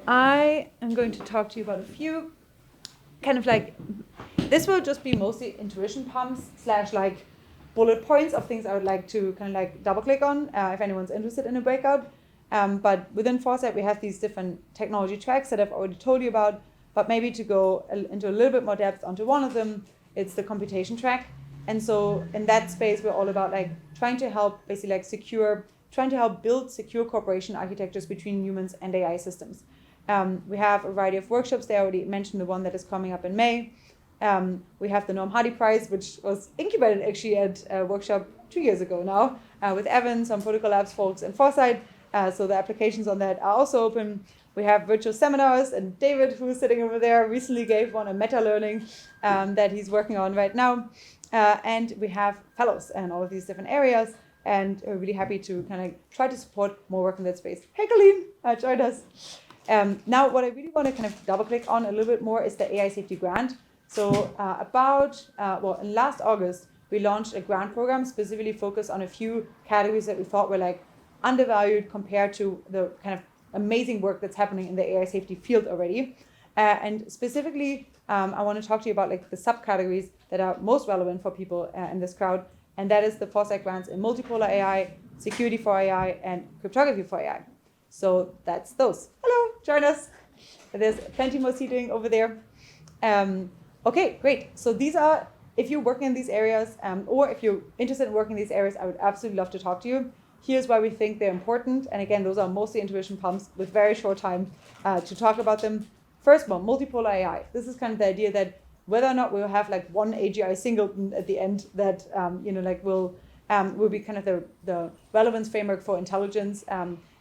I am going to talk to you about a few kind of like, this will just be mostly intuition pumps / like bullet points of things I would like to kind of like double click on if anyone's interested in a breakout. But within Foresight, we have these different technology tracks that I've already told you about, but maybe to go into a little bit more depth onto one of them, it's the computation track. And so in that space, we're all about like trying to help basically like trying to help build secure cooperation architectures between humans and AI systems. We have a variety of workshops. They already mentioned the one that is coming up in May. We have the Norm Hardy Prize, which was incubated actually at a workshop 2 years ago now, with Evan, some Protocol Labs folks, and Foresight. So the applications on that are also open. We have virtual seminars, and David, who's sitting over there, recently gave one on meta-learning that he's working on right now. And we have fellows in all of these different areas, and we're really happy to kind of try to support more work in that space. Hey, Colleen, join us. Now, what I really want to kind of double click on a little bit more is the AI Safety Grant. So in last August, we launched a grant program specifically focused on a few categories that we thought were like undervalued compared to the kind of amazing work that's happening in the AI safety field already. And specifically, I want to talk to you about like the subcategories that are most relevant for people in this crowd. And that is the Foresight grants in multipolar AI, security for AI, and cryptography for AI. So that's those. Hello, join us. There's plenty more seating over there. Okay, great. So these are, if you're working in these areas, or if you're interested in working in these areas, I would absolutely love to talk to you. Here's why we think they're important. And again, those are mostly intuition pumps with very short time to talk about them. First of all, multipolar AI. This is kind of the idea that whether or not we'll have like one AGI singleton at the end that will be kind of the relevance framework for intelligence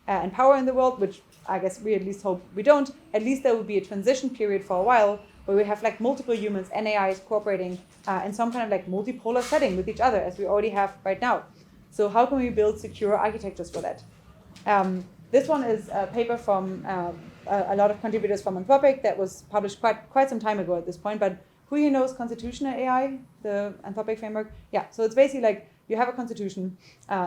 and power in the world, which I guess we at least hope we don't. At least there will be a transition period for a while where we have like multiple humans and AIs cooperating in some kind of like multipolar setting with each other, as we already have right now. So how can we build secure architectures for that? This one is a paper from a lot of contributors from Anthropic that was published quite some time ago at this point, but who here knows constitutional AI, the Anthropic framework? Yeah, so it's basically like you have a constitution,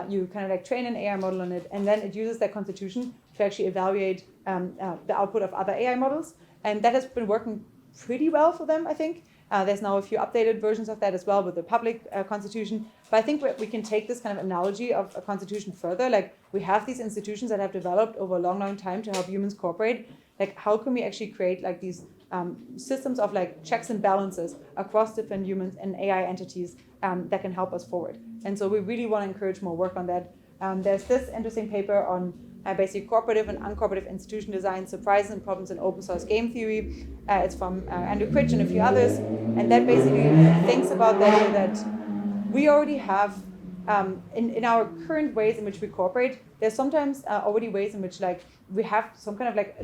you kind of like train an AI model on it, and then it uses that constitution to actually evaluate the output of other AI models. And that has been working pretty well for them, I think. There's now a few updated versions of that as well with the public constitution. But I think we can take this kind of analogy of a constitution further. Like we have these institutions that have developed over a long time to help humans cooperate. Like how can we actually create like these systems of like checks and balances across different humans and AI entities that can help us forward. And so we really want to encourage more work on that. There's this interesting paper on basic cooperative and uncooperative institution design, surprises and problems in open source game theory. It's from Andrew Critch and a few others. And that basically thinks about the idea that we already have, in our current ways in which we cooperate, there's sometimes already ways in which like we have some kind of like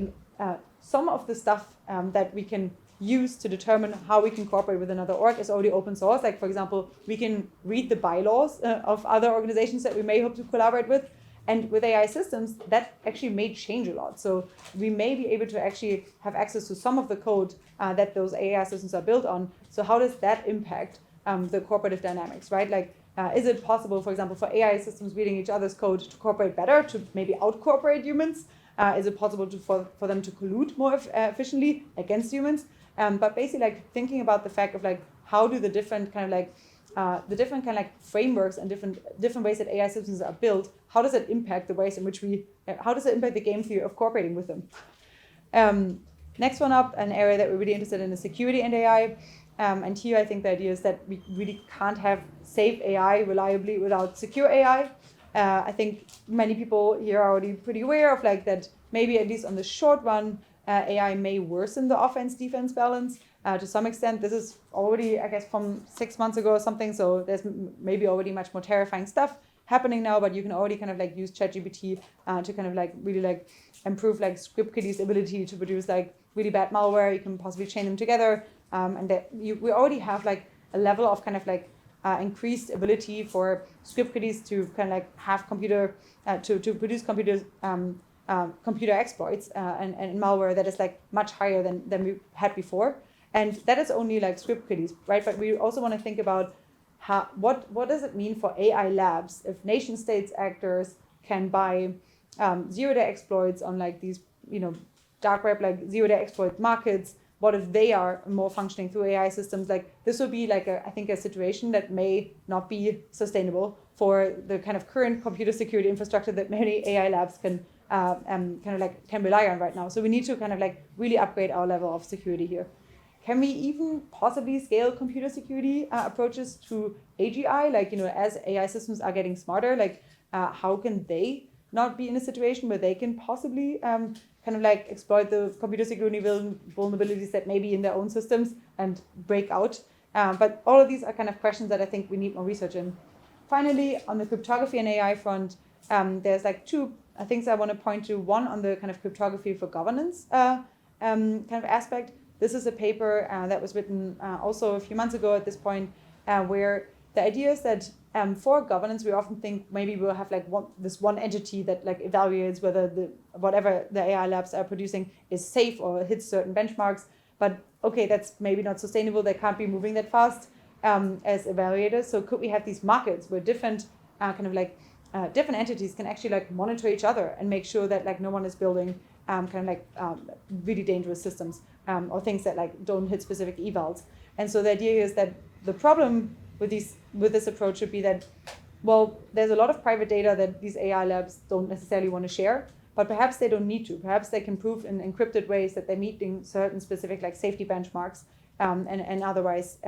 some of the stuff that we can use to determine how we can cooperate with another org is already open source. Like, for example, we can read the bylaws of other organizations that we may hope to collaborate with. And with AI systems, that actually may change a lot. So we may be able to actually have access to some of the code that those AI systems are built on. So how does that impact the cooperative dynamics, right? Like, is it possible, for example, for AI systems reading each other's code to cooperate better, to maybe out-cooperate humans? Is it possible for them to collude more efficiently against humans? But basically, like thinking about the fact of like how do the different kind of like frameworks and different ways that AI systems are built, how does it impact the ways in which how does it impact the game theory of cooperating with them? Next one up, an area that we're really interested in is security and AI. And here I think the idea is that we really can't have safe AI reliably without secure AI. I think many people here are already pretty aware of like that maybe at least on the short run, AI may worsen the offense-defense balance. To some extent, this is already, I guess, from 6 months ago or something. So there's maybe already much more terrifying stuff happening now, but you can already kind of like use ChatGPT to kind of like really like improve like script kiddies' ability to produce like really bad malware. You can possibly chain them together. And that we already have like a level of kind of like increased ability for script kiddies to kind of like have to produce computer exploits and malware that is like much higher than we had before. And that is only like script kiddies, right? But we also want to think about what does it mean for AI labs if nation states actors can buy zero-day exploits on like these dark web, like zero-day exploit markets, what if they are more functioning through AI systems? Like this would be like I think a situation that may not be sustainable for the kind of current computer security infrastructure that many AI labs can can rely on right now. So we need to kind of like really upgrade our level of security here. Can we even possibly scale computer security approaches to AGI? Like, as AI systems are getting smarter, like how can they not be in a situation where they can possibly exploit the computer security vulnerabilities that may be in their own systems and break out? But all of these are kind of questions that I think we need more research in. Finally, on the cryptography and AI front, there's like two things I want to point to. One on the kind of cryptography for governance kind of aspect. This is a paper that was written also a few months ago at this point, where the idea is that for governance, we often think maybe we'll have like this one entity that like evaluates whether whatever the AI labs are producing is safe or hits certain benchmarks. But okay, that's maybe not sustainable. They can't be moving that fast as evaluators. So could we have these markets where different different entities can actually like monitor each other and make sure that like no one is building really dangerous systems or things that like don't hit specific evals. And so the idea is that the problem with this approach should be that, well, there's a lot of private data that these AI labs don't necessarily want to share, but perhaps they don't need to. Perhaps they can prove in encrypted ways that they're meeting certain specific like safety benchmarks and otherwise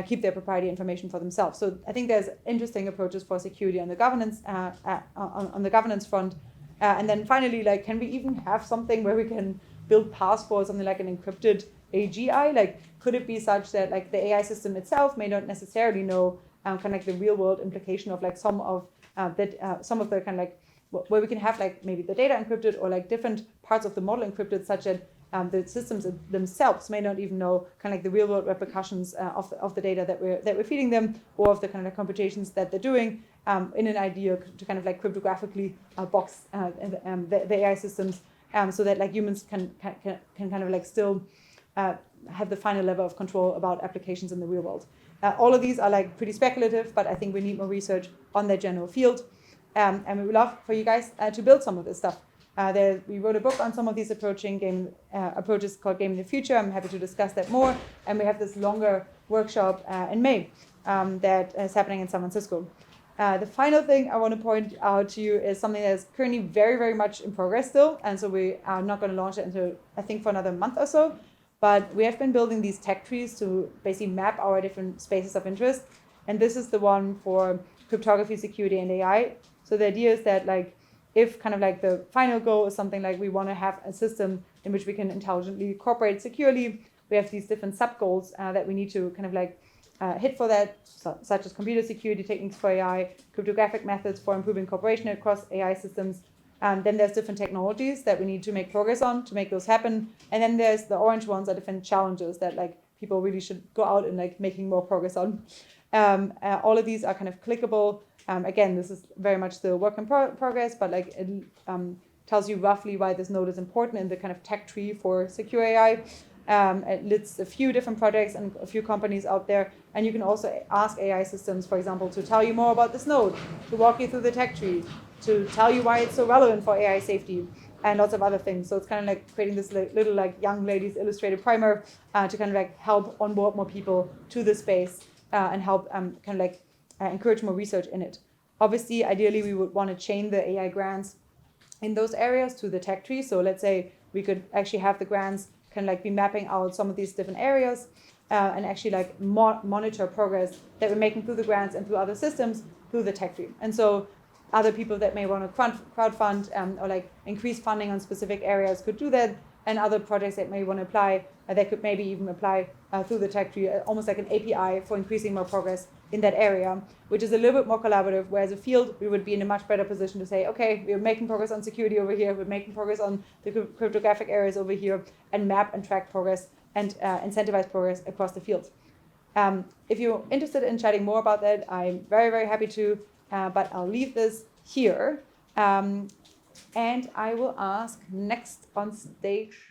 keep their proprietary information for themselves. So I think there's interesting approaches for security on the governance on the governance front. And then finally, like, can we even have something where we can build paths for something like an encrypted AGI? Like, could it be such that like the AI system itself may not necessarily know the real world implication of like some of the kind of like where we can have like maybe the data encrypted or like different parts of the model encrypted, such that the systems themselves may not even know kind of like the real world repercussions of the data that we're feeding them, or of the kind of like computations that they're doing in an idea to kind of like cryptographically box the AI systems so that like humans can kind of like still have the final level of control about applications in the real world. All of these are like pretty speculative, but I think we need more research on that general field. And we would love for you guys to build some of this stuff. We wrote a book on some of these approaches called Game in the Future. I'm happy to discuss that more. And we have this longer workshop in May that is happening in San Francisco. The final thing I want to point out to you is something that is currently very, very much in progress still. And so we are not going to launch it until, I think, for another month or so. But we have been building these tech trees to basically map our different spaces of interest. And this is the one for cryptography, security, and AI. So the idea is that like, if kind of like the final goal is something like we want to have a system in which we can intelligently cooperate securely, we have these different sub-goals that we need to kind of like hit for that, such as computer security techniques for AI, cryptographic methods for improving cooperation across AI systems. Then there's different technologies that we need to make progress on to make those happen. And then there's the orange ones are different challenges that like people really should go out and like making more progress on. All of these are kind of clickable. Again, this is very much still work in progress, but like it tells you roughly why this node is important in the kind of tech tree for secure AI. It lists a few different projects and a few companies out there. And you can also ask AI systems, for example, to tell you more about this node, to walk you through the tech tree, to tell you why it's so relevant for AI safety, and lots of other things. So it's kind of like creating this little like young ladies illustrated primer to kind of like help onboard more people to the space and help encourage more research in it. Obviously, ideally, we would want to chain the AI grants in those areas to the tech tree. So let's say we could actually have the grants kind of like be mapping out some of these different areas and actually like monitor progress that we're making through the grants and through other systems through the tech tree. And so other people that may want to crowdfund or like increase funding on specific areas could do that. And other projects that may want to apply, they could maybe even apply through the tech tree, almost like an API for increasing more progress in that area, which is a little bit more collaborative, where as a field, we would be in a much better position to say, okay, we're making progress on security over here, we're making progress on the cryptographic areas over here, and map and track progress and incentivize progress across the field. If you're interested in chatting more about that, I'm very, very happy to, but I'll leave this here. And I will ask next on stage